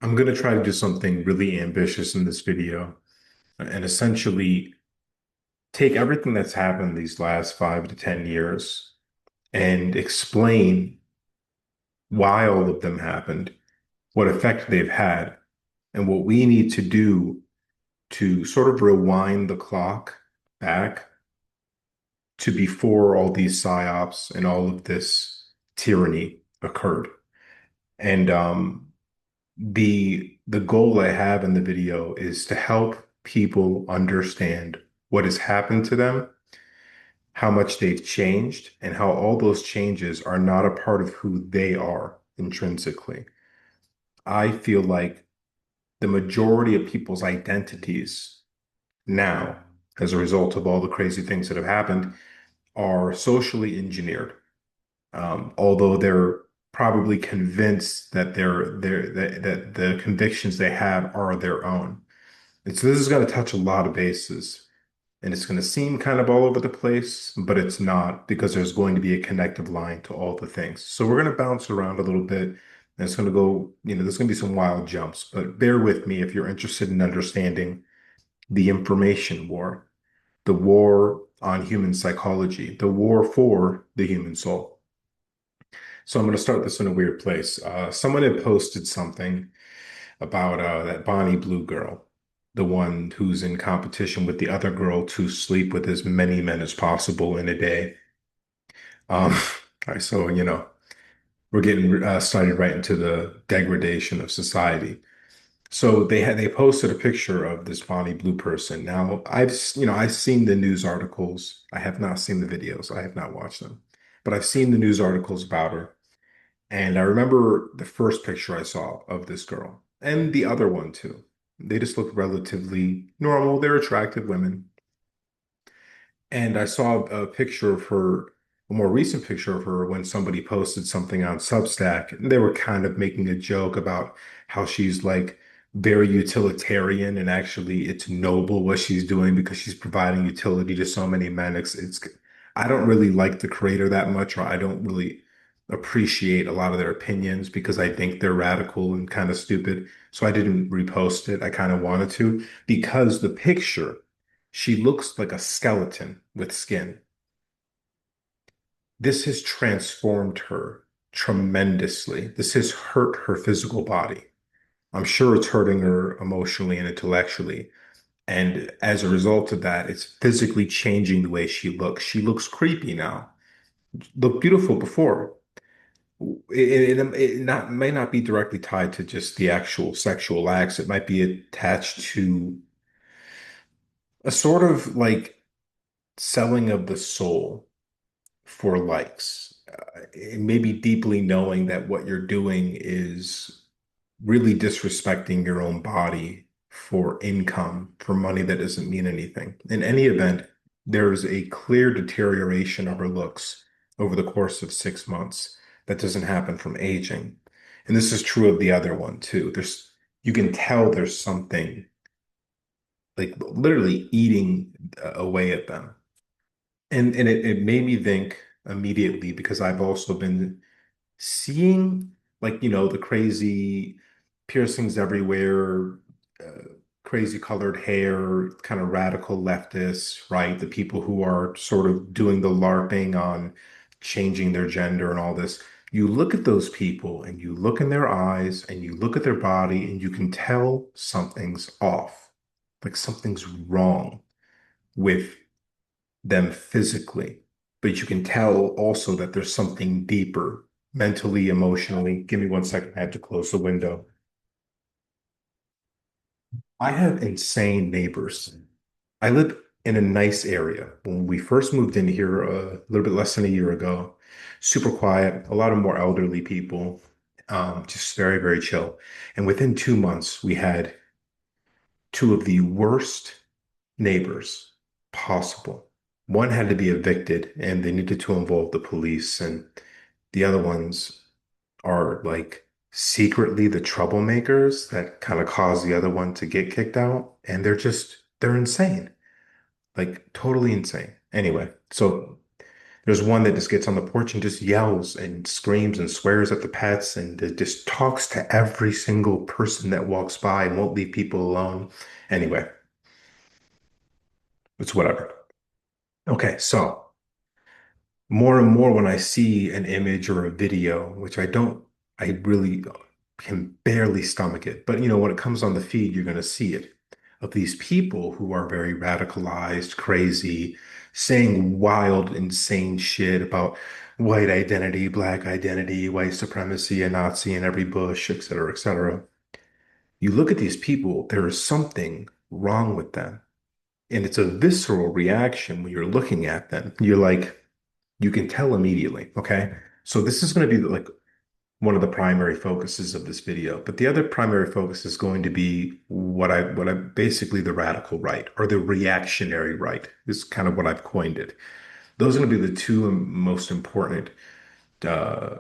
I'm going to try to do something really ambitious in this video and essentially take everything that's happened these last 5 to 10 years and explain why all of them happened, what effect they've had, and what we need to do to sort of rewind the clock back to before all these psyops and all of this tyranny occurred. And the goal I have in the video is to help people understand what has happened to them, how much they've changed, and how all those changes are not a part of who they are intrinsically. I feel like the majority of people's identities now, as a result of all the crazy things that have happened, are socially engineered. Although they're probably convinced that that the convictions they have are their own. And so this is going to touch a lot of bases, and it's going to seem kind of all over the place, but it's not because there's going to be a connective line to all the things. So we're going to bounce around a little bit, and it's going to go, there's going to be some wild jumps, but bear with me if you're interested in understanding the information war, the war on human psychology, the war for the human soul. So I'm going to start this in a weird place. Someone had posted something about that Bonnie Blue girl, the one who's in competition with the other girl to sleep with as many men as possible in a day. Um, all right, so we're getting started right into the degradation of society. So they posted a picture of this Bonnie Blue person. Now I've seen the news articles. I have not seen the videos. I have not watched them, but I've seen the news articles about her. And I remember the first picture I saw of this girl and the other one too. They just look relatively normal. They're attractive women. And I saw a picture of her, a more recent picture of her when somebody posted something on Substack. And they were kind of making a joke about how she's like very utilitarian and actually it's noble what she's doing because she's providing utility to so many men. I don't really like the creator that much, or I don't really appreciate a lot of their opinions because I think they're radical and kind of stupid. So I didn't repost it. I kind of wanted to because the picture, she looks like a skeleton with skin. This has transformed her tremendously. This has hurt her physical body. I'm sure it's hurting her emotionally and intellectually. And as a result of that, it's physically changing the way she looks. She looks creepy now. Looked beautiful before. It may not be directly tied to just the actual sexual acts. It might be attached to a sort of like selling of the soul for likes. Maybe deeply knowing that what you're doing is really disrespecting your own body for income, for money that doesn't mean anything. In any event, there's a clear deterioration of her looks over the course of 6 months that doesn't happen from aging. And this is true of the other one too. You can tell there's something like literally eating away at them. And it made me think immediately because I've also been seeing like, the crazy piercings everywhere, crazy colored hair, kind of radical leftists, right? The people who are sort of doing the LARPing on changing their gender and all this. You look at those people and you look in their eyes and you look at their body and you can tell something's off, like something's wrong with them physically, but you can tell also that there's something deeper mentally, emotionally. Give me 1 second. I have to close the window. I have insane neighbors. I live in a nice area. When we first moved in here a little bit less than a year ago, super quiet, a lot of more elderly people, just very, very chill. And within 2 months, we had two of the worst neighbors possible. One had to be evicted and they needed to involve the police, and the other ones are like secretly the troublemakers that kind of cause the other one to get kicked out. And they're insane, like totally insane. Anyway, so There's one that just gets on the porch and just yells and screams and swears at the pets and it just talks to every single person that walks by and won't leave people alone. Anyway, it's whatever. Okay, so more and more when I see an image or a video, which I really can barely stomach it. But when it comes on the feed, you're going to see it of these people who are very radicalized, crazy, saying wild, insane shit about white identity, black identity, white supremacy, a Nazi in every bush, et cetera, et cetera. You look at these people, there is something wrong with them. And it's a visceral reaction when you're looking at them. You're like, you can tell immediately. Okay. So this is going to be like one of the primary focuses of this video. But the other primary focus is going to be what I basically the radical right or the reactionary right is kind of what I've coined it. Those are going to be the two most important uh,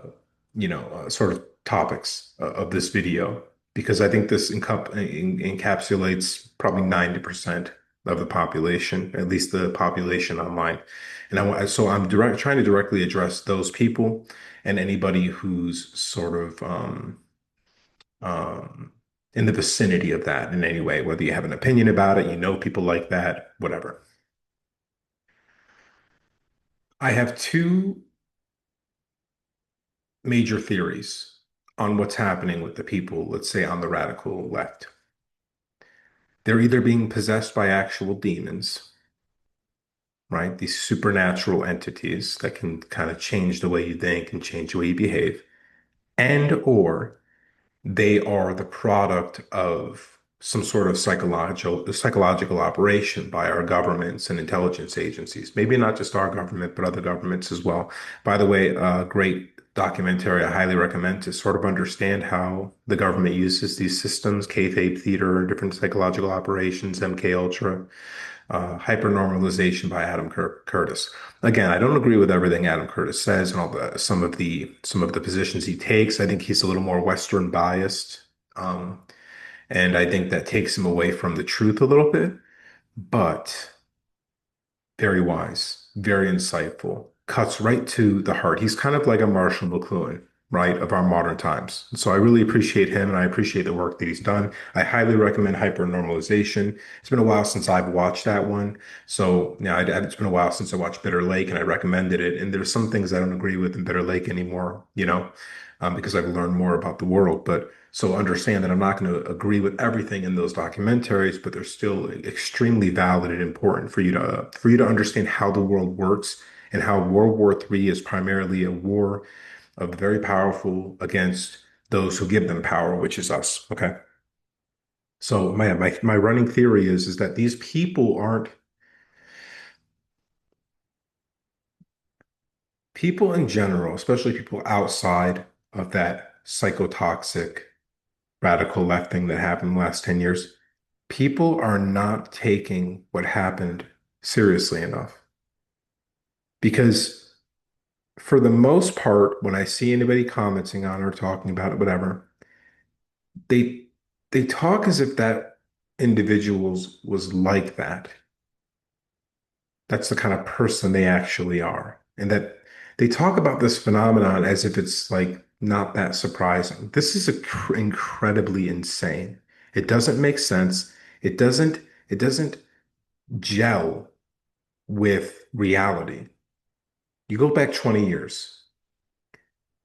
sort of topics of this video because I think this encapsulates probably 90% of the population, at least the population online. And so I'm trying to directly address those people and anybody who's sort of um, in the vicinity of that in any way, whether you have an opinion about it, people like that, whatever. I have two major theories on what's happening with the people, let's say on the radical left. They're either being possessed by actual demons, right? These supernatural entities that can kind of change the way you think and change the way you behave, and or they are the product of some sort of psychological operation by our governments and intelligence agencies. Maybe not just our government, but other governments as well. By the way, a great documentary I highly recommend to sort of understand how the government uses these systems, kayfabe theater, different psychological operations, MK Ultra, Hypernormalization by Adam Curtis. Again, I don't agree with everything Adam Curtis says and all the some of the positions he takes. I think he's a little more Western biased, and I think that takes him away from the truth a little bit. But very wise, very insightful, cuts right to the heart. He's kind of like a Marshall McLuhan, right, of our modern times. So I really appreciate him and I appreciate the work that he's done. I highly recommend Hypernormalization. It's been a while since I've watched that one. So yeah, it's been a while since I watched Bitter Lake and I recommended it. And there's some things I don't agree with in Bitter Lake anymore, because I've learned more about the world. But so understand that I'm not going to agree with everything in those documentaries, but they're still extremely valid and important for you to understand how the world works and how World War III is primarily a war of the very powerful against those who give them power, which is us. Okay. So my running theory is that these people aren't people in general, especially people outside of that psychotoxic radical left thing that happened in the last 10 years. People are not taking what happened seriously enough because for the most part, when I see anybody commenting on or talking about it, whatever, they they talk as if that individuals was like that. That's the kind of person they actually are. And that they talk about this phenomenon as if it's like not that surprising. This is incredibly insane. It doesn't make sense. It doesn't it doesn't gel with reality. You go back 20 years.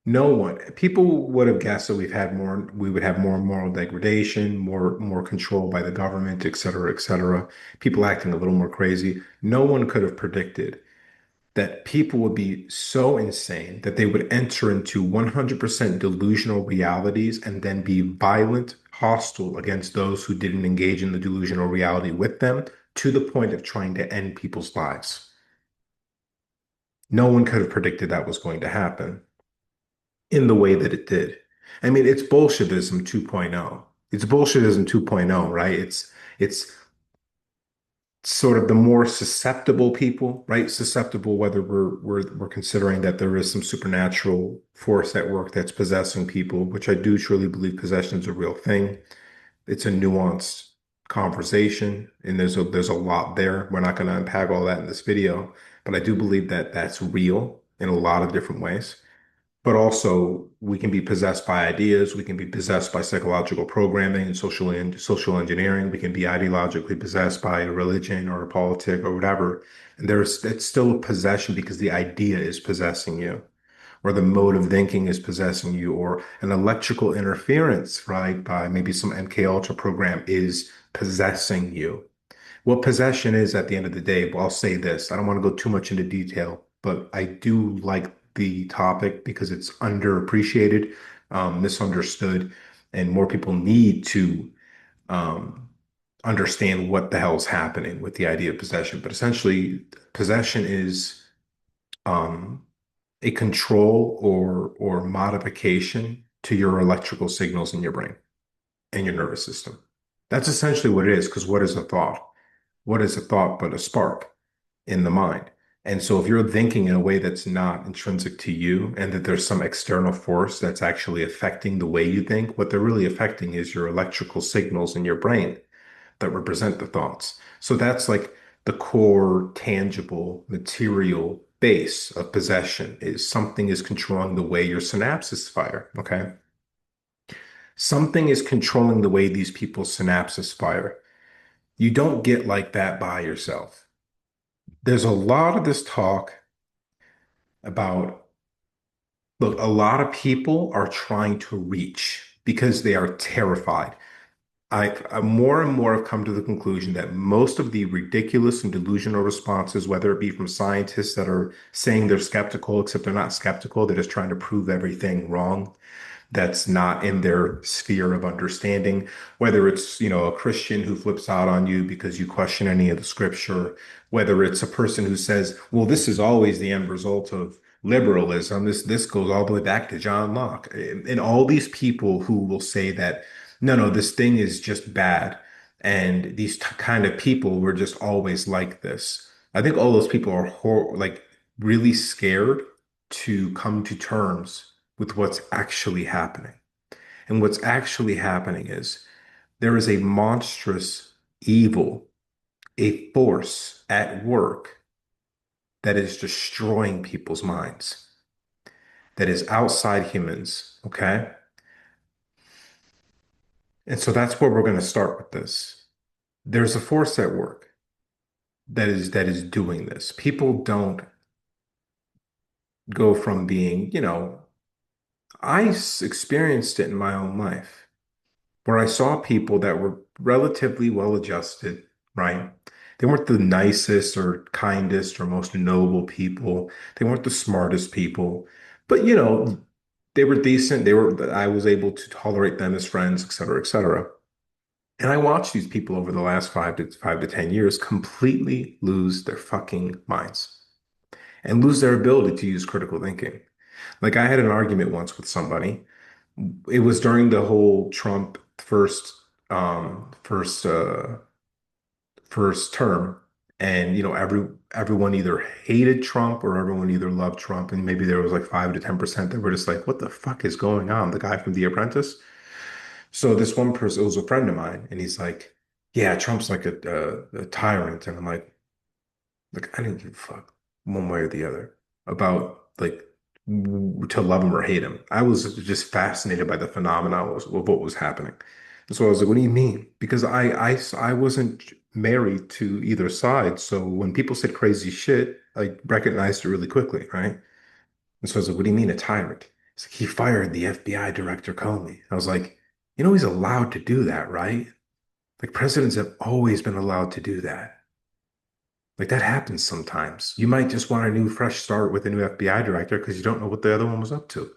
No one, people would have guessed that we would have more moral degradation, more control by the government, et cetera, et cetera. People acting a little more crazy. No one could have predicted that people would be so insane that they would enter into 100% delusional realities and then be violent, hostile against those who didn't engage in the delusional reality with them to the point of trying to end people's lives. No one could have predicted that was going to happen in the way that it did. I mean, it's Bolshevism 2.0. It's Bolshevism 2.0, right? It's sort of the more susceptible people, right? Susceptible, whether we're considering that there is some supernatural force at work that's possessing people, which I do truly believe possession is a real thing. It's a nuanced conversation, and there's a lot there. We're not going to unpack all that in this video, but I do believe that that's real in a lot of different ways. But also, we can be possessed by ideas. We can be possessed by psychological programming and social engineering. We can be ideologically possessed by a religion or a politic or whatever. And it's still a possession because the idea is possessing you, or the mode of thinking is possessing you, or an electrical interference, right, by maybe some MK Ultra program is possessing you. What possession is at the end of the day, well, I'll say this. I don't want to go too much into detail, but I do like the topic because it's underappreciated, misunderstood, and more people need to um, understand what the hell's happening with the idea of possession. But essentially, possession is um, a control or modification to your electrical signals in your brain and your nervous system. That's essentially what it is, because what is a thought? What is a thought but a spark in the mind? And so if you're thinking in a way that's not intrinsic to you and that there's some external force that's actually affecting the way you think, what they're really affecting is your electrical signals in your brain that represent the thoughts. So that's like the core, tangible, material base of possession is something is controlling the way your synapses fire. Okay. Something is controlling the way these people's synapses fire. You don't get like that by yourself. There's a lot of this talk about, look, a lot of people are trying to reach because they are terrified. I more and more have come to the conclusion that most of the ridiculous and delusional responses, whether it be from scientists that are saying they're skeptical, except they're not skeptical, they're just trying to prove everything wrong, that's not in their sphere of understanding, whether it's, a Christian who flips out on you because you question any of the scripture, whether it's a person who says, well, this is always the end result of liberalism. This goes all the way back to John Locke. And all these people who will say that, no, this thing is just bad. And these kind of people were just always like this. I think all those people are like really scared to come to terms with what's actually happening. And what's actually happening is there is a monstrous evil, a force at work that is destroying people's minds, that is outside humans. Okay. And so that's where we're going to start with this. There's a force at work that is doing this. People don't go from being, experienced it in my own life, where I saw people that were relatively well adjusted, right? They weren't the nicest or kindest or most noble people. They weren't the smartest people, but they were decent. I was able to tolerate them as friends, et cetera, et cetera. And I watched these people over the last 5 to 10 years completely lose their fucking minds and lose their ability to use critical thinking. Like I had an argument once with somebody. It was during the whole Trump first term, and everyone either hated Trump or everyone either loved Trump, and maybe there was like 5 to 10% that were just like, "What the fuck is going on?" The guy from The Apprentice. So this one person, it was a friend of mine, and he's like, "Yeah, Trump's like a tyrant," and I'm like, I didn't give a fuck one way or the other about like to love him or hate him. I was just fascinated by the phenomenon of what was happening. And so I was like, what do you mean? Because I wasn't married to either side. So when people said crazy shit, I recognized it really quickly, right? And so I was like, what do you mean a tyrant? It's like he fired the FBI director Comey. I was like, he's allowed to do that, right? Like presidents have always been allowed to do that. Like that happens sometimes. You might just want a new fresh start with a new FBI director because you don't know what the other one was up to.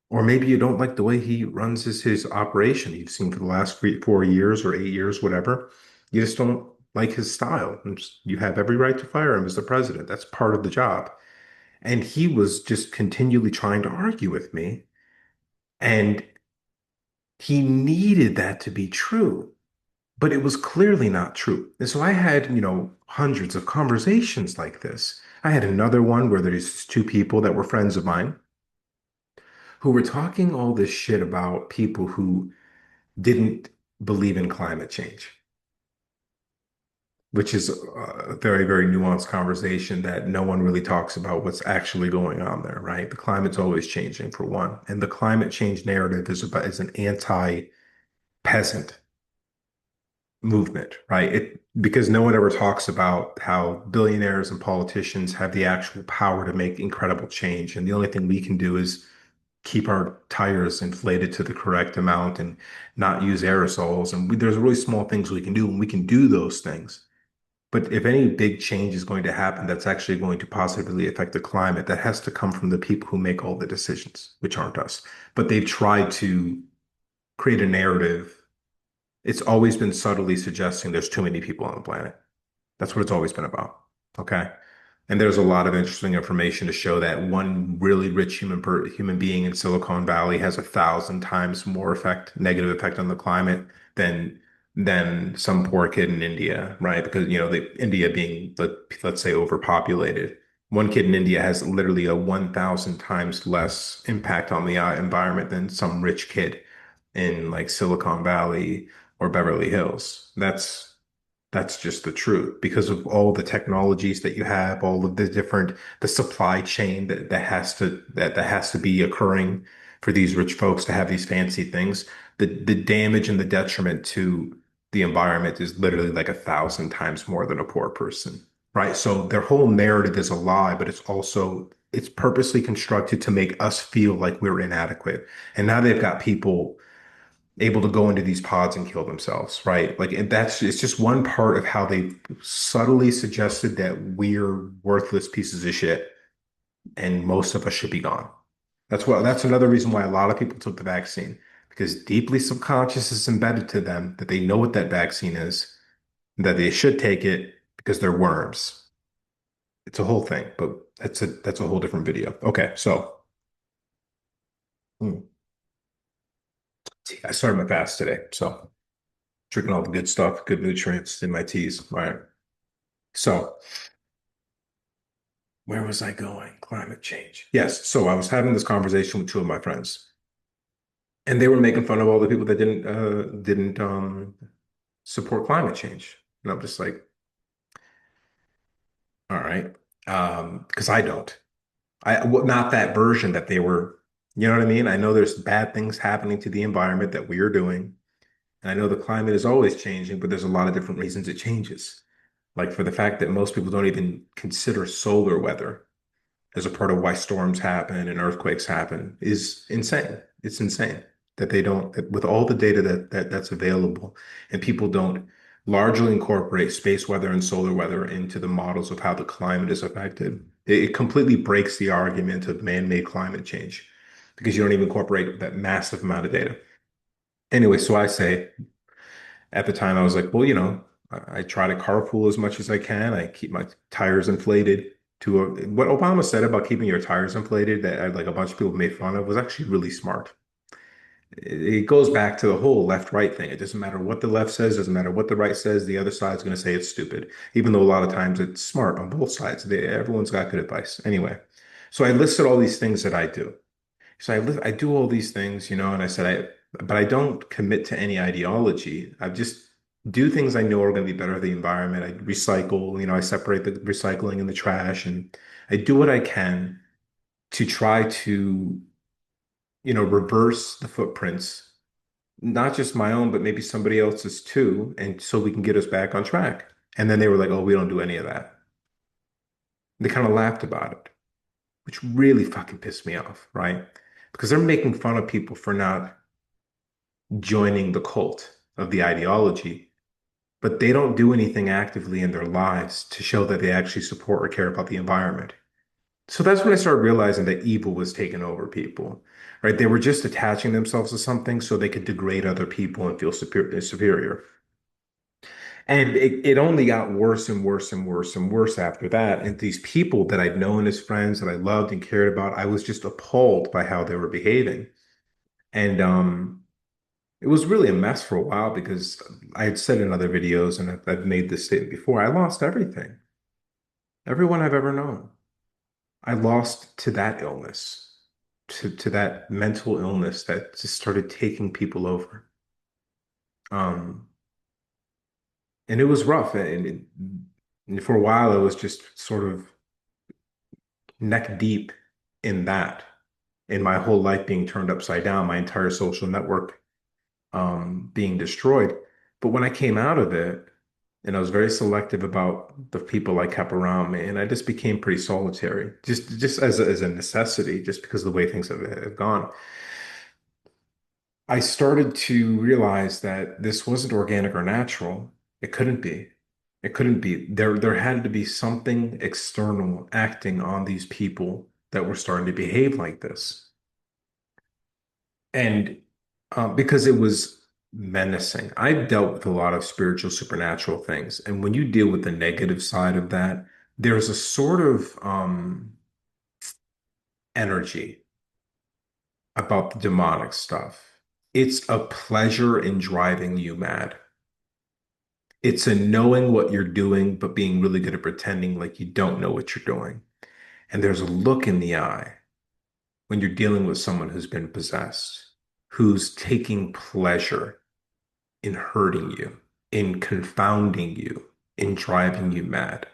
Or maybe you don't like the way he runs his operation you've seen for the last 4 years or 8 years, whatever. You just don't like his style. You have every right to fire him as the president. That's part of the job. And he was just continually trying to argue with me. And he needed that to be true. But it was clearly not true. And so I had, hundreds of conversations like this. I had another one where there's two people that were friends of mine who were talking all this shit about people who didn't believe in climate change. which is a very, very nuanced conversation that no one really talks about what's actually going on there, right? The climate's always changing for one. And the climate change narrative is an anti-peasant movement, right? Because no one ever talks about how billionaires and politicians have the actual power to make incredible change. And the only thing we can do is keep our tires inflated to the correct amount and not use aerosols. And there's really small things we can do, and we can do those things. But if any big change is going to happen that's actually going to positively affect the climate, that has to come from the people who make all the decisions, which aren't us. But they've tried to create a narrative. It's always been subtly suggesting there's too many people on the planet. That's what it's always been about. Okay. And there's a lot of interesting information to show that one really rich human being in Silicon Valley has 1,000 times more negative effect on the climate than some poor kid in India, right? Because India being let's say overpopulated. One kid in India has literally a 1,000 times less impact on the environment than some rich kid in like Silicon Valley or Beverly Hills. That's just the truth because of all the technologies that you have, all of the supply chain that has to be occurring for these rich folks to have these fancy things. The damage and the detriment to the environment is literally like 1,000 times more than a poor person, right? So their whole narrative is a lie, but it's purposely constructed to make us feel like we're inadequate. And now they've got people able to go into these pods and kill themselves, right? Like it's just one part of how they subtly suggested that we're worthless pieces of shit and most of us should be gone. That's another reason why a lot of people took the vaccine because deeply subconscious is embedded to them that they know what that vaccine is, that they should take it because they're worms. It's a whole thing, but that's a whole different video. Okay, so hmm, I started my fast today, so drinking all the good stuff, good nutrients in my teas. All right. So, where was I going? Climate change. Yes. So, I was having this conversation with two of my friends, and they were making fun of all the people that didn't support climate change. And I'm just like, all right, because I don't. Well, not that version that they were. You know what I mean? I know there's bad things happening to the environment that we are doing, and I know the climate is always changing, but there's a lot of different reasons it changes. Like for the fact that most people don't even consider solar weather as a part of why storms happen and earthquakes happen is insane. It's insane that they don't, that with all the data that's available, and people don't largely incorporate space weather and solar weather into the models of how the climate is affected. It completely breaks the argument of man-made climate change because you don't even incorporate that massive amount of data. Anyway, so I say at the time I was like, well, I try to carpool as much as I can. I keep my tires inflated what Obama said about keeping your tires inflated that like a bunch of people made fun of was actually really smart. It goes back to the whole left-right thing. It doesn't matter what the left says, doesn't matter what the right says, the other side's going to say it's stupid, even though a lot of times it's smart on both sides. Everyone's got good advice. Anyway, so I listed all these things that I do. So I do all these things, and I said but I don't commit to any ideology. I just do things I know are going to be better for the environment. I recycle, I separate the recycling and the trash, and I do what I can to try to, reverse the footprints, not just my own, but maybe somebody else's too, and so we can get us back on track. And then they were like, "Oh, we don't do any of that." They kind of laughed about it, which really fucking pissed me off, right? Because they're making fun of people for not joining the cult of the ideology, but they don't do anything actively in their lives to show that they actually support or care about the environment. So that's when I started realizing that evil was taking over people, right? They were just attaching themselves to something so they could degrade other people and feel superior. And it only got worse and worse and worse and worse after that. And these people that I'd known as friends that I loved and cared about, I was just appalled by how they were behaving. And it was really a mess for a while because I had said in other videos, and I've made this statement before, I lost everything. Everyone I've ever known. I lost to that illness, to that mental illness that just started taking people over. Um, And it was rough. And for a while, it was just sort of neck deep in that, in my whole life being turned upside down, my entire social network being destroyed. But when I came out of it, and I was very selective about the people I kept around me, and I just became pretty solitary, just as a necessity, just because of the way things have gone. I started to realize that this wasn't organic or natural. It couldn't be. It couldn't be. There had to be something external acting on these people that were starting to behave like this. And because it was menacing. I've dealt with a lot of spiritual, supernatural things. And when you deal with the negative side of that, there's a sort of energy about the demonic stuff. It's a pleasure in driving you mad. It's a knowing what you're doing, but being really good at pretending like you don't know what you're doing. And there's a look in the eye when you're dealing with someone who's been possessed, who's taking pleasure in hurting you, in confounding you, in driving you mad.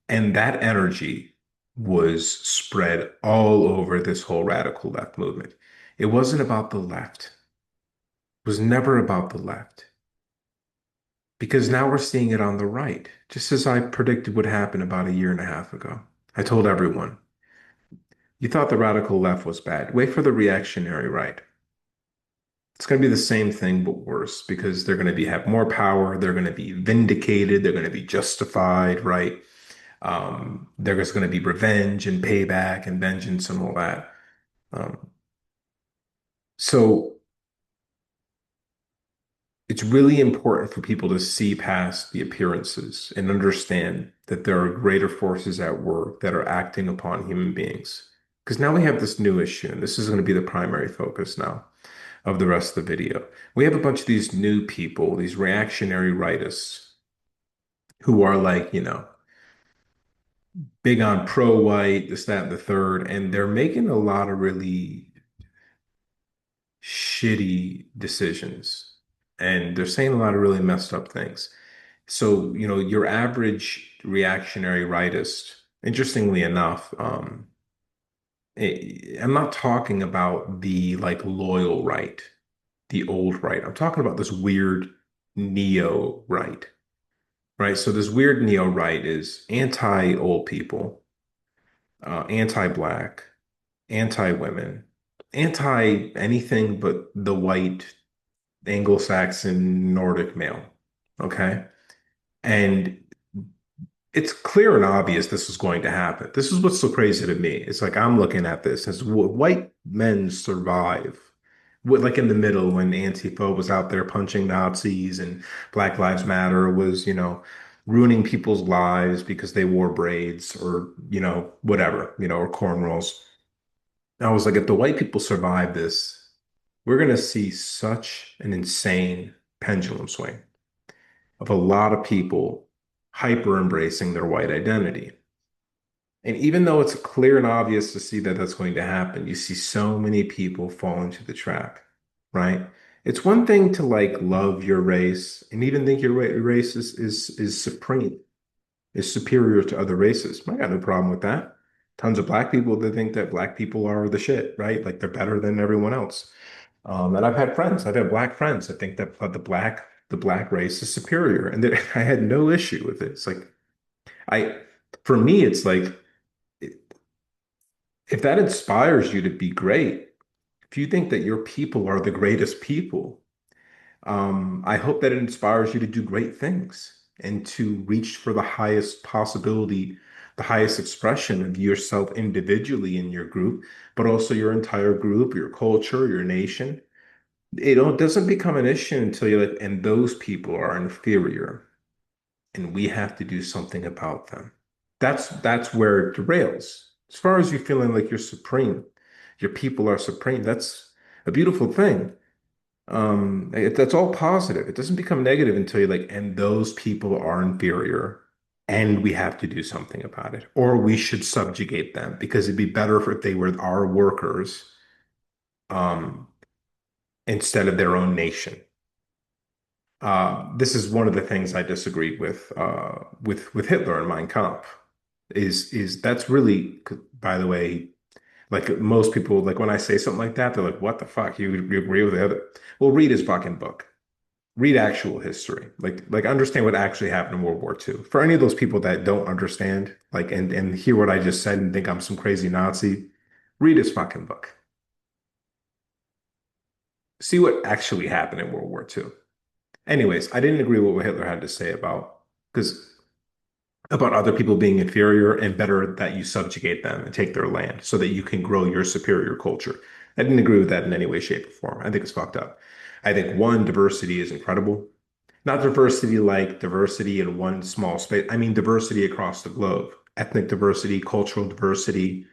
And that energy was spread all over this whole radical left movement. It wasn't about the left. It was never about the left. Because now we're seeing it on the right, just as I predicted would happen about a year and a half ago. I told everyone, you thought the radical left was bad. Wait for the reactionary right. It's going to be the same thing, but worse, because they're going to be have more power. They're going to be vindicated. They're going to be justified, right? There's going to be revenge and payback and vengeance and all that. Um, so it's really important for people to see past the appearances and understand that there are greater forces at work that are acting upon human beings. Because now we have this new issue, and this is going to be the primary focus now of the rest of the video. We have a bunch of these new people, these reactionary rightists, who are like, big on pro-white, this, that, and the third, and they're making a lot of really shitty decisions. And they're saying a lot of really messed up things. So, your average reactionary rightist, interestingly enough, I'm not talking about the like loyal right, the old right. I'm talking about this weird neo right, right? So this weird neo right is anti-old people, anti-black, anti-women, anti anything but the white Anglo-Saxon Nordic male. Okay. And it's clear and obvious this is going to happen. This is what's so crazy to me. It's like I'm looking at this as white men survive. Like in the middle when Antifa was out there punching Nazis and Black Lives Matter was, ruining people's lives because they wore braids or, whatever, or cornrows. I was like, if the white people survive this, we're going to see such an insane pendulum swing of a lot of people hyper embracing their white identity. And even though it's clear and obvious to see that that's going to happen, you see so many people fall into the trap, right? It's one thing to like love your race and even think your race is supreme, is superior to other races. I got no problem with that. Tons of black people that think that black people are the shit, right? Like they're better than everyone else. And I've had black friends that think that the black race is superior, and that I had no issue with it. It's like I, for me, it's like if that inspires you to be great, if you think that your people are the greatest people, I hope that it inspires you to do great things and to reach for the highest possibility, the highest expression of yourself individually in your group, but also your entire group, your culture, your nation. Doesn't become an issue until you're like, and those people are inferior, and we have to do something about them. That's where it derails. As far as you feeling like you're supreme, your people are supreme, that's a beautiful thing. That's all positive. It doesn't become negative until you're like, and those people are inferior, and we have to do something about it, or we should subjugate them because it'd be better if they were our workers, um, instead of their own nation. This is one of the things I disagreed with Hitler and Mein Kampf. Is that's really, by the way, like most people, like when I say something like that, they're like, "What the fuck? You agree with the other?" Well, read his fucking book. Read actual history. Like understand what actually happened in World War II. For any of those people that don't understand, like and hear what I just said and think I'm some crazy Nazi, read his fucking book. See what actually happened in World War II. Anyways, I didn't agree with what Hitler had to say because about other people being inferior and better that you subjugate them and take their land so that you can grow your superior culture. I didn't agree with that in any way, shape, or form. I think it's fucked up. I think one, diversity is incredible. Not diversity like diversity in one small space. I mean diversity across the globe. Ethnic diversity, cultural diversity.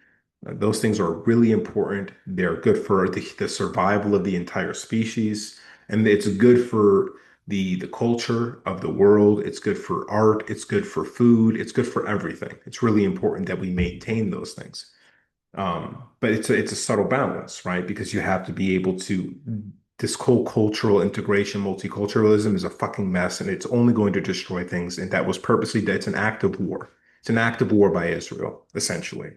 Those things are really important. They're good for the survival of the entire species. And it's good for the culture of the world. It's good for art. It's good for food. It's good for everything. It's really important that we maintain those things. But it's a subtle balance, right? Because you have to be able to this whole cultural integration, multiculturalism is a fucking mess, and it's only going to destroy things. And that was purposely it's an act of war. It's an act of war by Israel, essentially.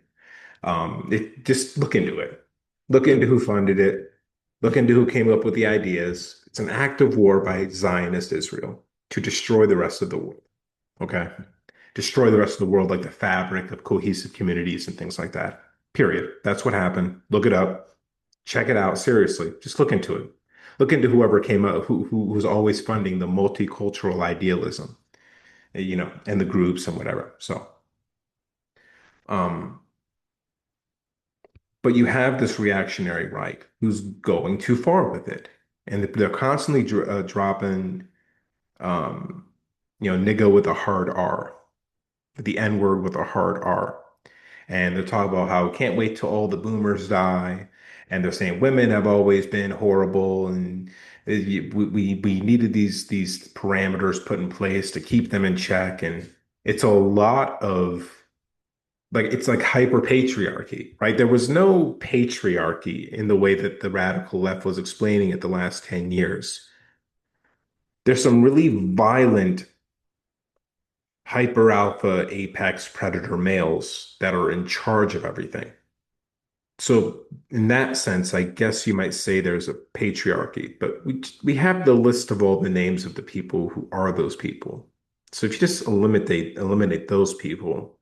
It just look into it. Look into who funded it. Look into who came up with the ideas. It's an act of war by Zionist Israel to destroy the rest of the world. Okay. Destroy the rest of the world, like the fabric of cohesive communities and things like that. Period. That's what happened. Look it up. Check it out. Seriously. Just look into it. Look into whoever came up, who was always funding the multicultural idealism, and the groups and whatever. Um, but you have this reactionary right who's going too far with it, and they're constantly dropping, um, nigga with a hard R, the N word with a hard R. And they're talking about how can't wait till all the boomers die. And they're saying women have always been horrible, and we needed these parameters put in place to keep them in check. And it's a lot of like it's like hyper patriarchy, right? There was no patriarchy in the way that the radical left was explaining it the last 10 years. There's some really violent hyper alpha apex predator males that are in charge of everything. So in that sense, I guess you might say there's a patriarchy, but we have the list of all the names of the people who are those people. So if you just eliminate those people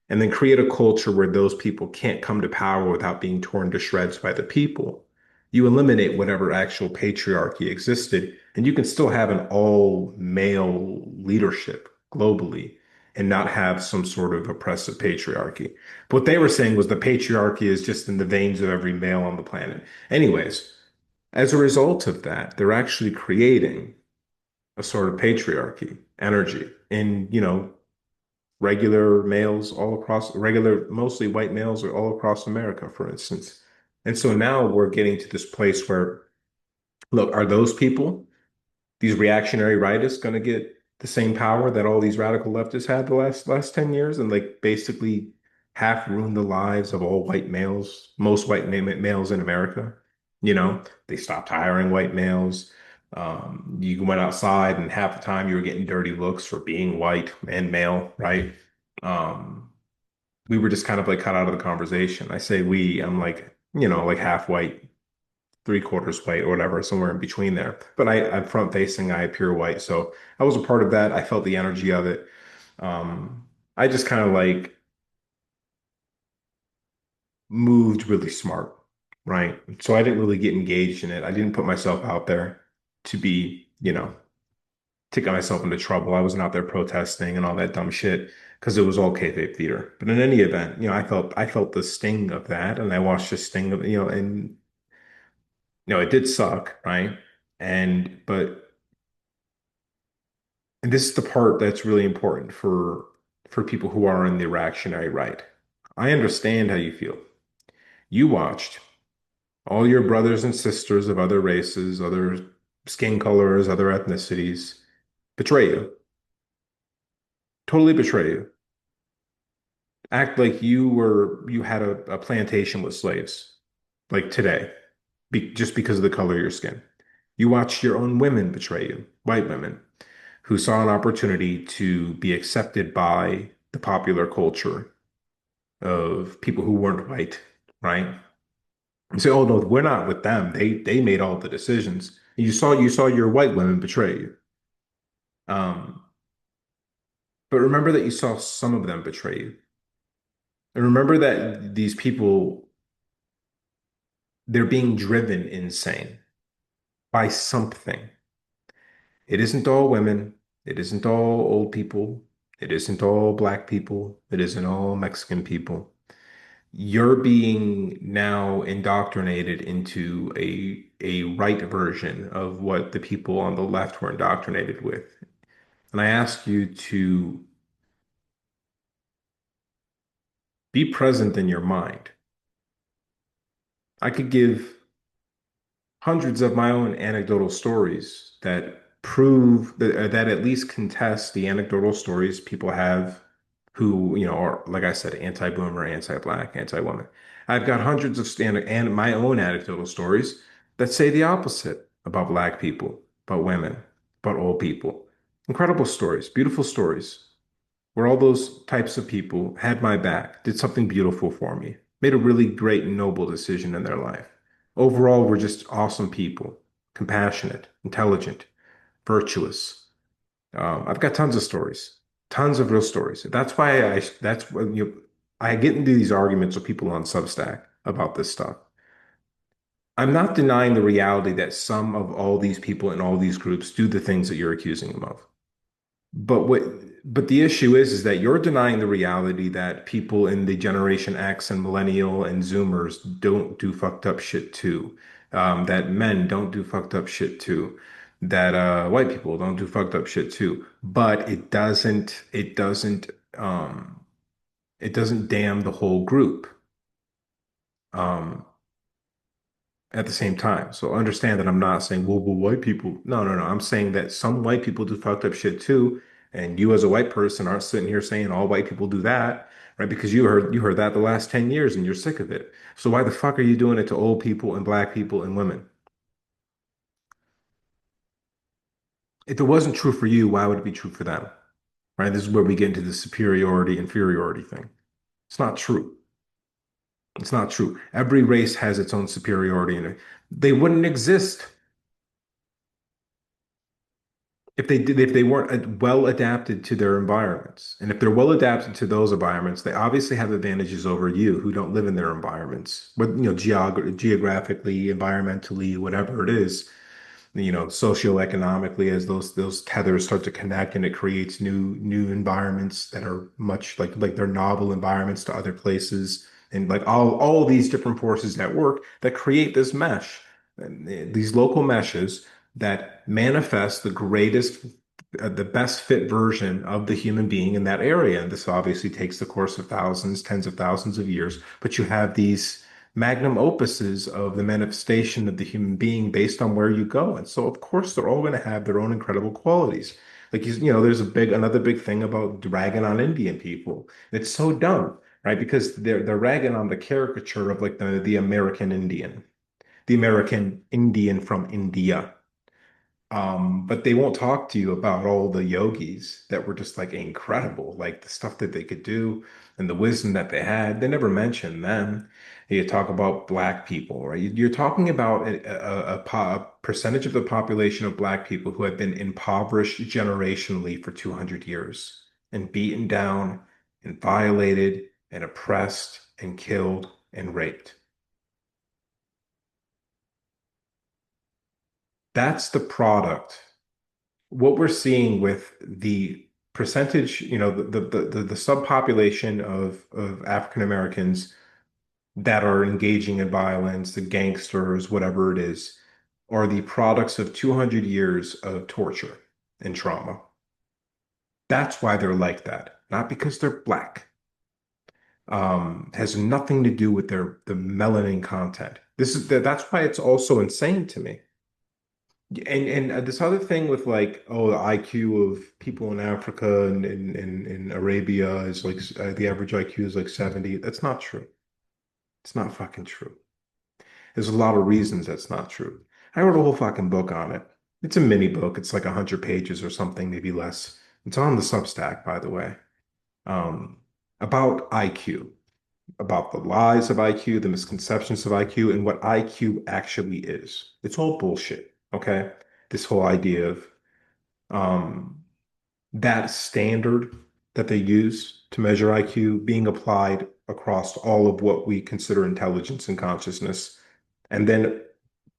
and then create a culture where those people can't come to power without being torn to shreds by the people, you eliminate whatever actual patriarchy existed, and you can still have an all male leadership globally and not have some sort of oppressive patriarchy. But what they were saying was the patriarchy is just in the veins of every male on the planet. Anyways, as a result of that, they're actually creating a sort of patriarchy energy in, regular males all across, regular, mostly white males are all across America, for instance. And so now we're getting to this place where, look, are those people, these reactionary rightists, going to get the same power that all these radical leftists had the last 10 years and like basically half ruin the lives of all white males, most white males in America? They stopped hiring white males. You went outside and half the time you were getting dirty looks for being white and male, right? Um, we were just kind of like cut out of the conversation. I say we, I'm like, like half white, three-quarters white or whatever, somewhere in between there. But I'm front facing, I appear white. So I was a part of that. I felt the energy of it. I just kind of like moved really smart, right? So I didn't really get engaged in it. I didn't put myself out there to be, to get myself into trouble. I wasn't out there protesting and all that dumb shit because it was all kayfabe theater. But in any event, I felt the sting of that, and I watched the sting of, and it did suck, right? And this is the part that's really important for people who are in the reactionary right. I understand how you feel. You watched all your brothers and sisters of other races, other skin colors, other ethnicities betray you, totally betray you. Act like you had a plantation with slaves, like today, just because of the color of your skin. You watched your own women betray you, white women, who saw an opportunity to be accepted by the popular culture of people who weren't white, right? You say, "Oh no, we're not with them. They made all the decisions." You saw your white women betray you. Um, but remember that you saw some of them betray you. And remember that these people, they're being driven insane by something. It isn't all women. It isn't all old people. It isn't all black people. It isn't all Mexican people. You're being now indoctrinated into a right version of what the people on the left were indoctrinated with. And I ask you to be present in your mind. I could give hundreds of my own anecdotal stories that prove that at least contest the anecdotal stories people have who, are, like I said, anti-boomer, anti-black, anti-woman. I've got hundreds of stand and my own anecdotal stories that say the opposite about black people, about women, about old people. Incredible stories, beautiful stories, where all those types of people had my back, did something beautiful for me, made a really great and noble decision in their life. Overall, we're just awesome people, compassionate, intelligent, virtuous. I've got tons of stories, tons of real stories. That's what I get into these arguments with people on Substack about this stuff. I'm not denying the reality that some of all these people in all these groups do the things that you're accusing them of. But what but the issue is that you're denying the reality that people in the Generation X and Millennial and Zoomers don't do fucked up shit too. That men don't do fucked up shit too. That white people don't do fucked up shit too. But it doesn't damn the whole group. Um, at the same time. So understand that I'm not saying, well, white people. No, no, no. I'm saying that some white people do fucked up shit too. And you as a white person aren't sitting here saying all white people do that, right? Because you heard that the last 10 years and you're sick of it. So why the fuck are you doing it to old people and black people and women? If it wasn't true for you, why would it be true for them? Right? This is where we get into the superiority, inferiority thing. It's not true. It's not true. Every race has its own superiority in it. They wouldn't exist if they weren't well adapted to their environments. And if they're well adapted to those environments, they obviously have advantages over you who don't live in their environments. But geographically, environmentally, whatever it is, socioeconomically, as those tethers start to connect, and it creates new environments that are much like they're novel environments to other places, and like all these different forces at work that create this mesh, and these local meshes that manifest the best fit version of the human being in that area. And this obviously takes the course of thousands, tens of thousands of years, but you have these magnum opuses of the manifestation of the human being based on where you go. And so, of course, they're all going to have their own incredible qualities. Like, there's another big thing about ragging on Indian people. It's so dumb, right? Because they're ragging on the caricature of like the American Indian, the American Indian from India. But they won't talk to you about all the yogis that were just like incredible, like the stuff that they could do and the wisdom that they had. They never mention them. You talk about black people, right? You're talking about a percentage of the population of black people who have been impoverished generationally for 200 years and beaten down and violated and oppressed and killed and raped. That's the product. What we're seeing with the percentage, the subpopulation of African Americans that are engaging in violence, the gangsters, whatever it is, are the products of 200 years of torture and trauma. That's why they're like that, not because they're black. Has nothing to do with the melanin content. That's why it's also insane to me. And this other thing with like, oh, the IQ of people in Africa and Arabia is like the average IQ is like 70. That's not true. It's not fucking true. There's a lot of reasons that's not true. I wrote a whole fucking book on it. It's a mini book. It's like 100 pages or something, maybe less. It's on the Substack, by the way. Um, about IQ, about the lies of IQ, the misconceptions of IQ, and what IQ actually is. It's all bullshit, okay? This whole idea of um, that standard that they use to measure IQ being applied across all of what we consider intelligence and consciousness, and then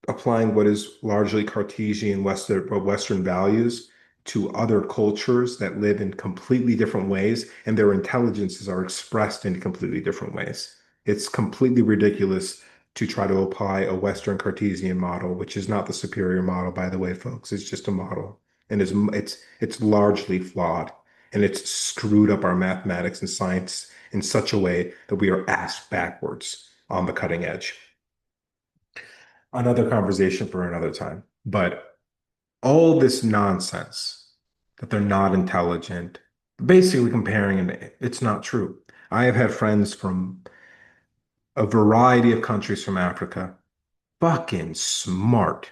applying what is largely Cartesian Western values to other cultures that live in completely different ways, and their intelligences are expressed in completely different ways. It's completely ridiculous to try to apply a Western Cartesian model, which is not the superior model, by the way, folks. It's just a model, and it's largely flawed, and it's screwed up our mathematics and science in such a way that we are ass backwards on the cutting edge. Another conversation for another time. But all this nonsense that they're not intelligent, basically comparing, and it's not true. I have had friends from a variety of countries from Africa, fucking smart.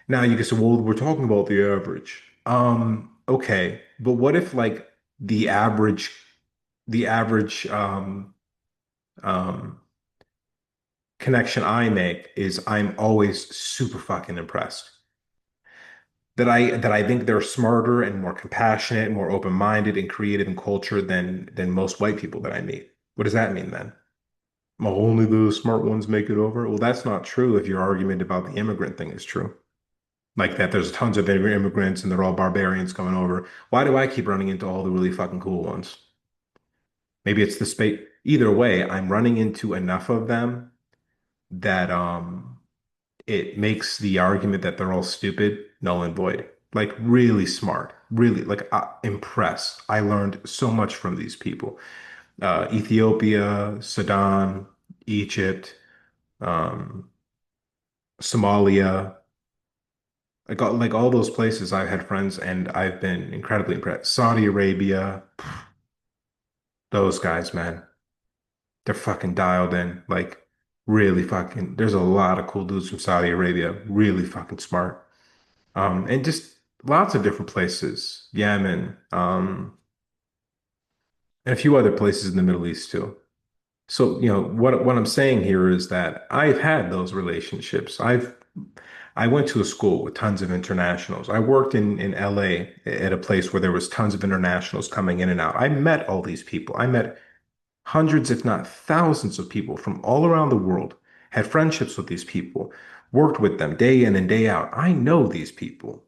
Now you can say, well, we're talking about the average. Okay, but what if like the average, the average um connection I make is I'm always super fucking impressed. That I think they're smarter and more compassionate, more open-minded and creative in culture than most white people that I meet. What does that mean then? Well, only the smart ones make it over. Well, that's not true if your argument about the immigrant thing is true. Like that there's tons of immigrants and they're all barbarians coming over. Why do I keep running into all the really fucking cool ones? Maybe it's the space. Either way, I'm running into enough of them that it makes the argument that they're all stupid null and void. Like really smart, really like impressed. I learned so much from these people. Ethiopia, Sudan, Egypt, um, Somalia, like all those places I've had friends and I've been incredibly impressed. Saudi Arabia, those guys, man, they're fucking dialed in. Like really fucking, there's a lot of cool dudes from Saudi Arabia, really fucking smart. And just lots of different places, Yemen, and a few other places in the Middle East too. So, what I'm saying here is that I've had those relationships. I went to a school with tons of internationals. I worked in LA at a place where there was tons of internationals coming in and out. I met all these people. I met hundreds, if not thousands of people from all around the world, had friendships with these people, worked with them day in and day out. I know these people.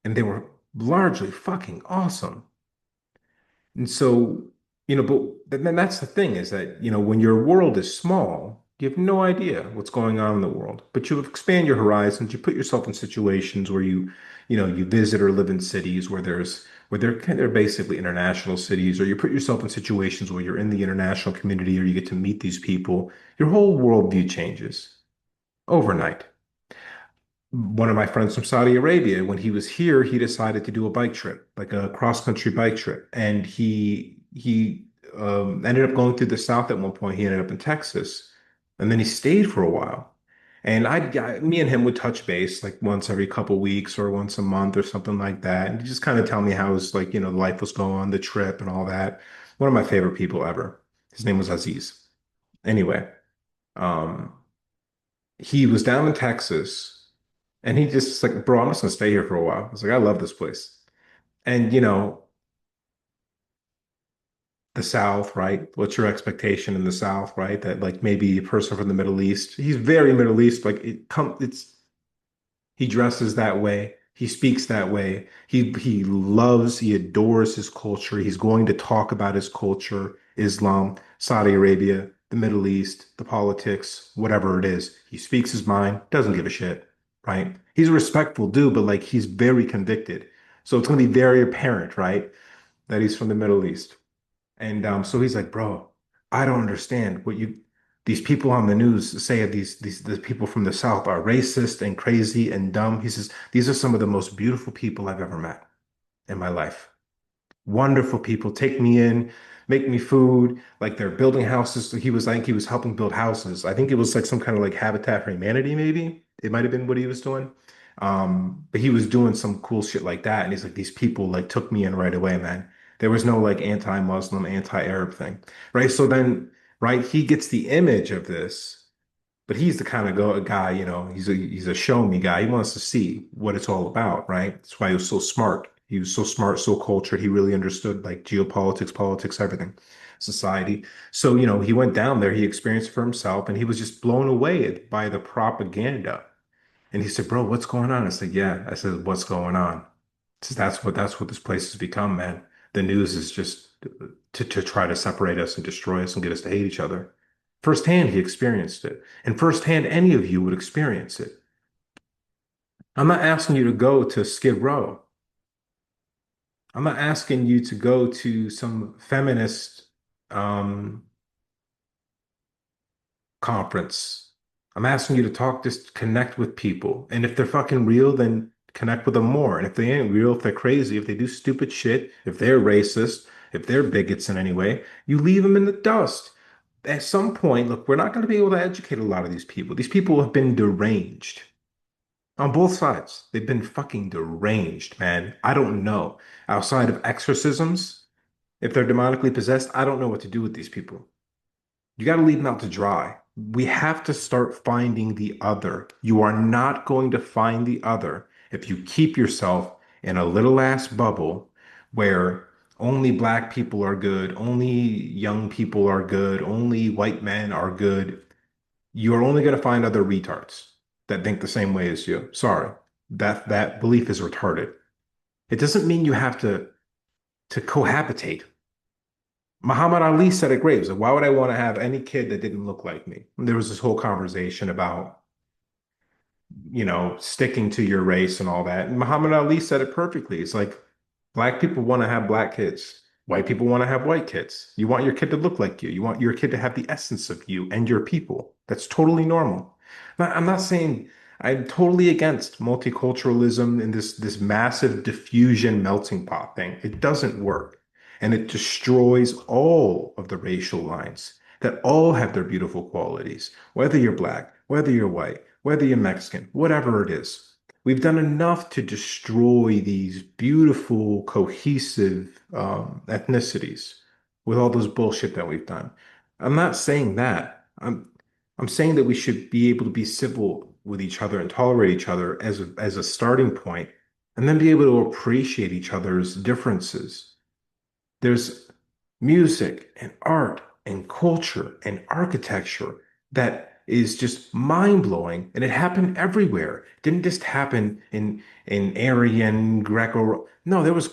And they were largely fucking awesome. And so, but then that's the thing is that, when your world is small, you have no idea what's going on in the world. But you expand your horizons, you put yourself in situations where you visit or live in cities where they're basically international cities, or you put yourself in situations where you're in the international community or you get to meet these people, your whole worldview changes overnight. One of my friends from Saudi Arabia, when he was here, he decided to do a bike trip, like a cross-country bike trip. And he ended up going through the South at one point. He ended up in Texas, and then he stayed for a while. And me and him would touch base like once every couple weeks or once a month or something like that. And he just kind of tell me how his like, life was going on, the trip and all that. One of my favorite people ever. His name was Aziz. Anyway, um, he was down in Texas and he just like, bro, I'm just gonna stay here for a while. I was like, I love this place. And the South, right? What's your expectation in the South, right? That like maybe a person from the Middle East, he's very Middle East, like he dresses that way. He speaks that way. He adores his culture. He's going to talk about his culture, Islam, Saudi Arabia, the Middle East, the politics, whatever it is. He speaks his mind, doesn't give a shit, right? He's a respectful dude, but like he's very convicted. So it's going to be very apparent, right, that he's from the Middle East. And so he's like, bro, I don't understand what these people on the news say of these the people from the South are racist and crazy and dumb. He says, these are some of the most beautiful people I've ever met in my life. Wonderful people. Take me in, make me food. Like they're building houses. So he was helping build houses. I think it was like some kind of like Habitat for Humanity, maybe. It might have been what he was doing. But he was doing some cool shit like that. And he's like, these people like took me in right away, man. There was no like anti-Muslim, anti-Arab thing, right? So then, right, he gets the image of this. But he's the kind of guy, he's a show me guy. He wants to see what it's all about, right? That's why he was so smart. He was so smart, so cultured. He really understood like geopolitics, politics, everything, society. So, he went down there, he experienced it for himself, and he was just blown away by the propaganda. And he said, "Bro, what's going on?" I said, "Yeah." I said, "What's going on?" He says, "That's what this place has become, man. The news is just to try to separate us and destroy us and get us to hate each other." Firsthand, he experienced it. And firsthand, any of you would experience it. I'm not asking you to go to Skid Row. I'm not asking you to go to some feminist um, conference. I'm asking you to talk, just connect with people. And if they're fucking real, then connect with them more. And if they ain't real, if they're crazy, if they do stupid shit, if they're racist, if they're bigots in any way, you leave them in the dust. At some point, look, we're not going to be able to educate a lot of these people. These people have been deranged on both sides. They've been fucking deranged, man. I don't know. Outside of exorcisms, if they're demonically possessed, I don't know what to do with these people. You got to leave them out to dry. We have to start finding the other. You are not going to find the other if you keep yourself in a little ass bubble where only black people are good, only young people are good, only white men are good. You're only going to find other retards that think the same way as you. Sorry. That belief is retarded. It doesn't mean you have to cohabitate. Muhammad Ali said it great. He was like, why would I want to have any kid that didn't look like me? And there was this whole conversation about, sticking to your race and all that. And Muhammad Ali said it perfectly. It's like black people want to have black kids. White people want to have white kids. You want your kid to look like you. You want your kid to have the essence of you and your people. That's totally normal. I'm not saying I'm totally against multiculturalism and this massive diffusion melting pot thing. It doesn't work. And it destroys all of the racial lines that all have their beautiful qualities, whether you're black, whether you're white, whether you're Mexican, whatever it is. We've done enough to destroy these beautiful, cohesive ethnicities with all this bullshit that we've done. I'm not saying that. I'm saying that we should be able to be civil with each other and tolerate each other as a starting point, and then be able to appreciate each other's differences. There's music and art and culture and architecture that is just mind-blowing, and it happened everywhere. It didn't just happen in Aryan Greco. No, there was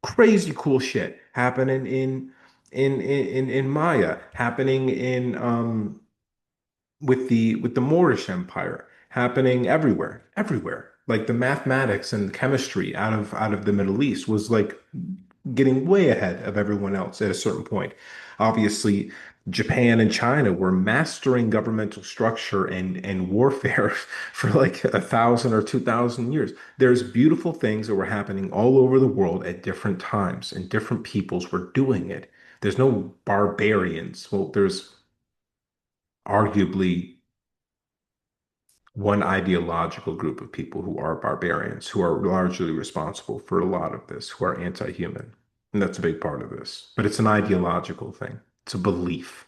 crazy cool shit happening in Maya, happening in with the Moorish Empire, happening everywhere, everywhere. Like the mathematics and chemistry out of the Middle East was like getting way ahead of everyone else at a certain point. Obviously, Japan and China were mastering governmental structure and warfare for like 1,000 or 2,000 years. There's beautiful things that were happening all over the world at different times, and different peoples were doing it. There's no barbarians. Well, there's arguably one ideological group of people who are barbarians, who are largely responsible for a lot of this, who are anti-human. And that's a big part of this. But it's an ideological thing. It's a belief.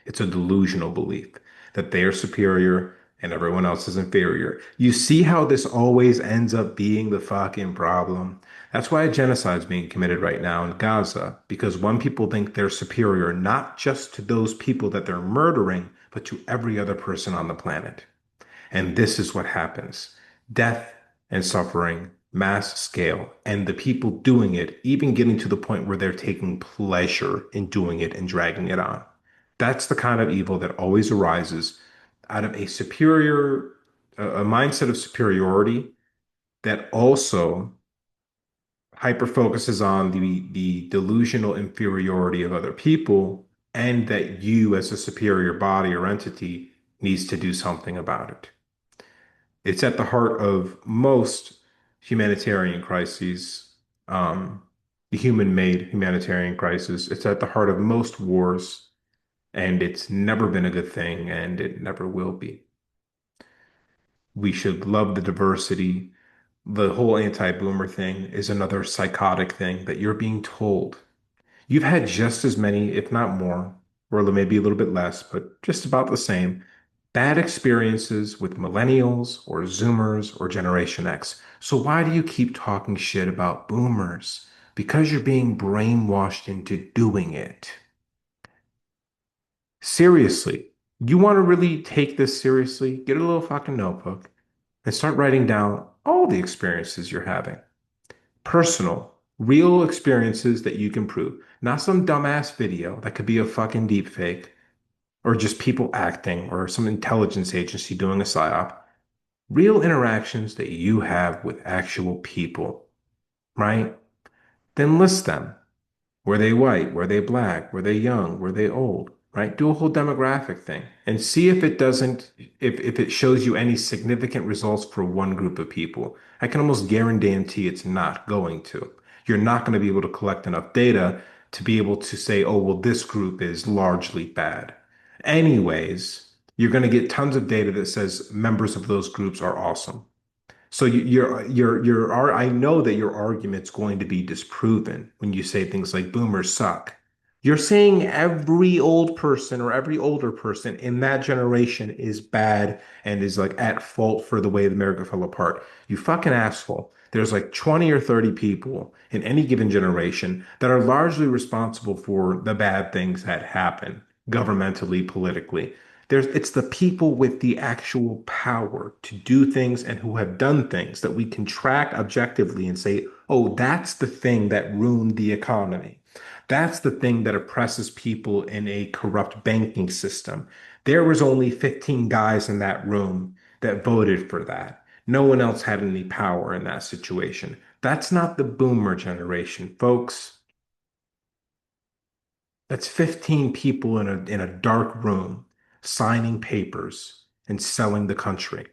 It's a delusional belief that they are superior and everyone else is inferior. You see how this always ends up being the fucking problem. That's why a genocide is being committed right now in Gaza, because one people think they're superior, not just to those people that they're murdering, but to every other person on the planet. And this is what happens. Death and suffering, mass scale, and the people doing it, even getting to the point where they're taking pleasure in doing it and dragging it on. That's the kind of evil that always arises out of a mindset of superiority that also hyper focuses on the delusional inferiority of other people, and that you as a superior body or entity needs to do something about it. It's at the heart of most humanitarian crises, the human-made humanitarian crisis. It's at the heart of most wars, and it's never been a good thing, and it never will be. We should love the diversity. The whole anti-boomer thing is another psychotic thing that you're being told. You've had just as many, if not more, or maybe a little bit less, but just about the same, bad experiences with millennials or Zoomers or Generation X. So why do you keep talking shit about boomers? Because you're being brainwashed into doing it. Seriously, you want to really take this seriously? Get a little fucking notebook and start writing down all the experiences you're having. Personal, real experiences that you can prove. Not some dumbass video that could be a fucking deep fake or just people acting or some intelligence agency doing a psyop. Real interactions that you have with actual people, right? Then list them. Were they white? Were they black? Were they young? Were they old? Right? Do a whole demographic thing and see if it doesn't, if it shows you any significant results for one group of people. I can almost guarantee it's not going to. You're not going to be able to collect enough data to be able to say, oh, well, this group is largely bad. Anyways, you're going to get tons of data that says members of those groups are awesome. So I know that your argument's going to be disproven when you say things like boomers suck. You're saying every old person or every older person in that generation is bad and is like at fault for the way America fell apart. You fucking asshole. There's like 20 or 30 people in any given generation that are largely responsible for the bad things that happen governmentally, politically. It's the people with the actual power to do things and who have done things that we can track objectively and say, oh, that's the thing that ruined the economy. That's the thing that oppresses people in a corrupt banking system. There was only 15 guys in that room that voted for that. No one else had any power in that situation. That's not the boomer generation, folks. That's 15 people in a dark room signing papers and selling the country.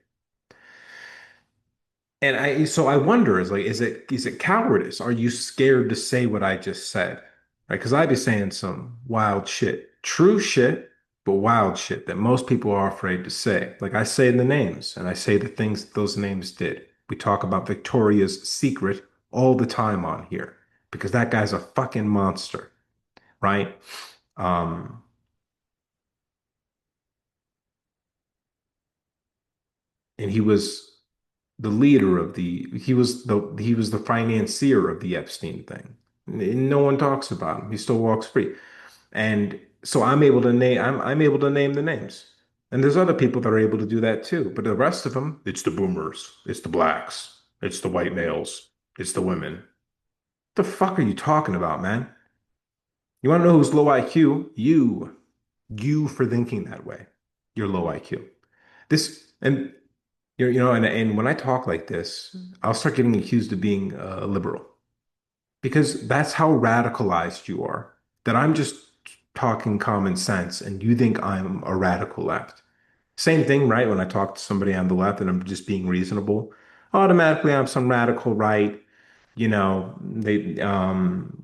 And I wonder is it cowardice? Are you scared to say what I just said? Right? Because I'd be saying some wild shit, true shit, but wild shit that most people are afraid to say. Like I say the names and I say the things that those names did. We talk about Victoria's Secret all the time on here because that guy's a fucking monster, right? Um, and he was the financier of the Epstein thing. No one talks about him. He still walks free. And so I'm able to name the names. And there's other people that are able to do that too. But the rest of them, it's the boomers, it's the blacks, it's the white males, it's the women. The fuck are you talking about, man? You want to know who's low IQ? You. You for thinking that way. You're low IQ. This and and when I talk like this, I'll start getting accused of being liberal because that's how radicalized you are. That I'm just talking common sense and you think I'm a radical left. Same thing, right? When I talk to somebody on the left and I'm just being reasonable, automatically I'm some radical right, they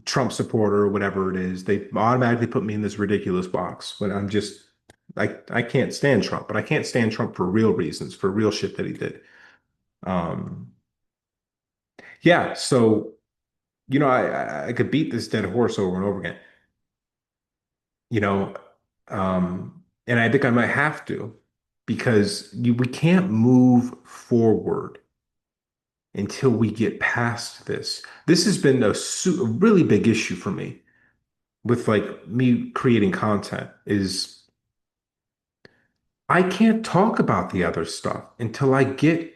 Trump supporter or whatever it is. They automatically put me in this ridiculous box when I'm just I can't stand Trump, but I can't stand Trump for real reasons, for real shit that he did. Um, yeah, so I could beat this dead horse over and over again, you know, and I think I might have to because we can't move forward until we get past this. This has been a really big issue for me with like me creating content is I can't talk about the other stuff until I get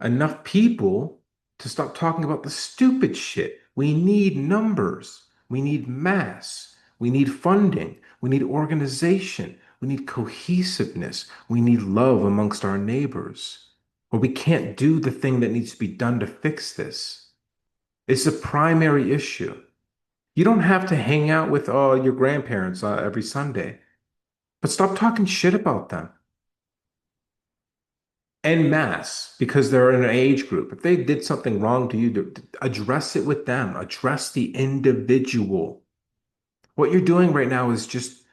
enough people to stop talking about the stupid shit. We need numbers. We need mass. We need funding. We need organization. We need cohesiveness. We need love amongst our neighbors. Or we can't do the thing that needs to be done to fix this. It's a primary issue. You don't have to hang out with your grandparents every Sunday, but stop talking shit about them en masse because they're in an age group. If they did something wrong to you, address it with them. Address the individual. What you're doing right now is just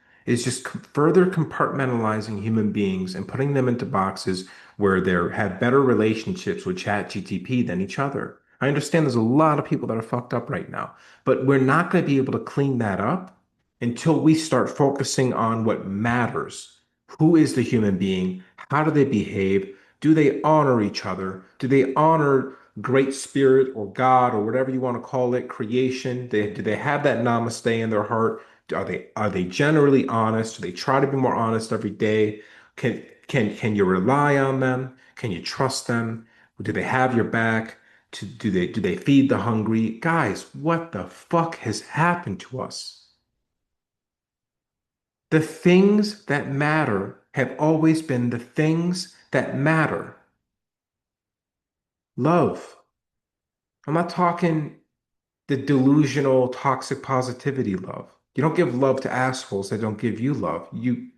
further compartmentalizing human beings and putting them into boxes where they have better relationships with ChatGTP than each other. I understand there's a lot of people that are fucked up right now, but we're not going to be able to clean that up until we start focusing on what matters. Who is the human being? How do they behave? Do they honor each other? Do they honor Great Spirit or God or whatever you want to call it, creation? Do they have that namaste in their heart? Are they generally honest? Do they try to be more honest every day? Can you rely on them? Can you trust them? Do they have your back? Do they feed the hungry? Guys, what the fuck has happened to us? The things that matter have always been the things that matter. Love. I'm not talking the delusional, toxic positivity love. You don't give love to assholes that don't give you love. You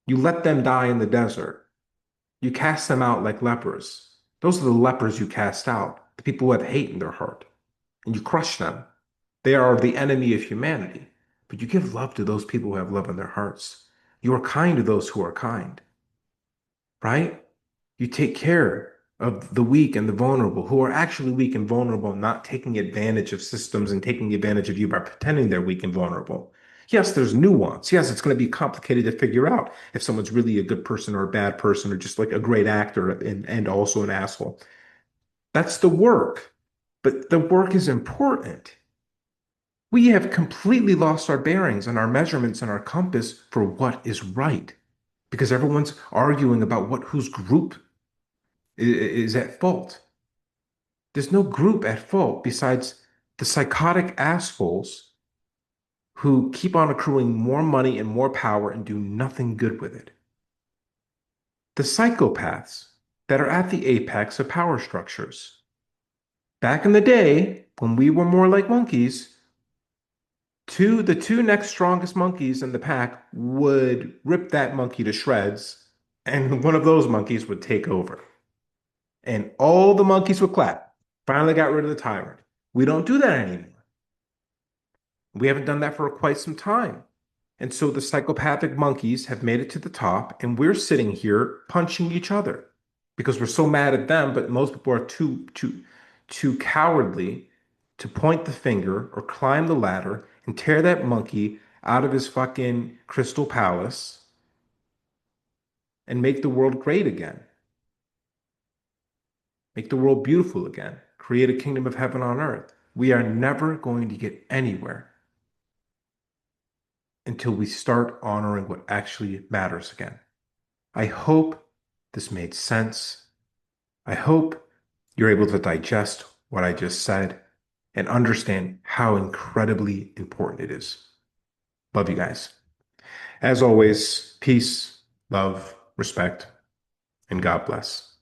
let them die in the desert. You cast them out like lepers. Those are the lepers you cast out, the people who have hate in their heart, and you crush them. They are the enemy of humanity. But you give love to those people who have love in their hearts. You are kind to those who are kind, right? You take care of the weak and the vulnerable who are actually weak and vulnerable, not taking advantage of systems and taking advantage of you by pretending they're weak and vulnerable. Yes, there's nuance. Yes, it's going to be complicated to figure out if someone's really a good person or a bad person or just like a great actor and also an asshole. That's the work. But the work is important. We have completely lost our bearings and our measurements and our compass for what is right because everyone's arguing about whose group is at fault. There's no group at fault besides the psychotic assholes who keep on accruing more money and more power and do nothing good with it. The psychopaths that are at the apex of power structures. Back in the day, when we were more like monkeys, the two next strongest monkeys in the pack would rip that monkey to shreds, and one of those monkeys would take over. And all the monkeys would clap. Finally got rid of the tyrant. We don't do that anymore. We haven't done that for quite some time. And so the psychopathic monkeys have made it to the top, and we're sitting here punching each other because we're so mad at them, but most people are too cowardly to point the finger or climb the ladder and tear that monkey out of his fucking crystal palace and make the world great again. Make the world beautiful again. Create a kingdom of heaven on earth. We are never going to get anywhere until we start honoring what actually matters again. I hope this made sense. I hope you're able to digest what I just said and understand how incredibly important it is. Love you guys. As always, peace, love, respect, and God bless.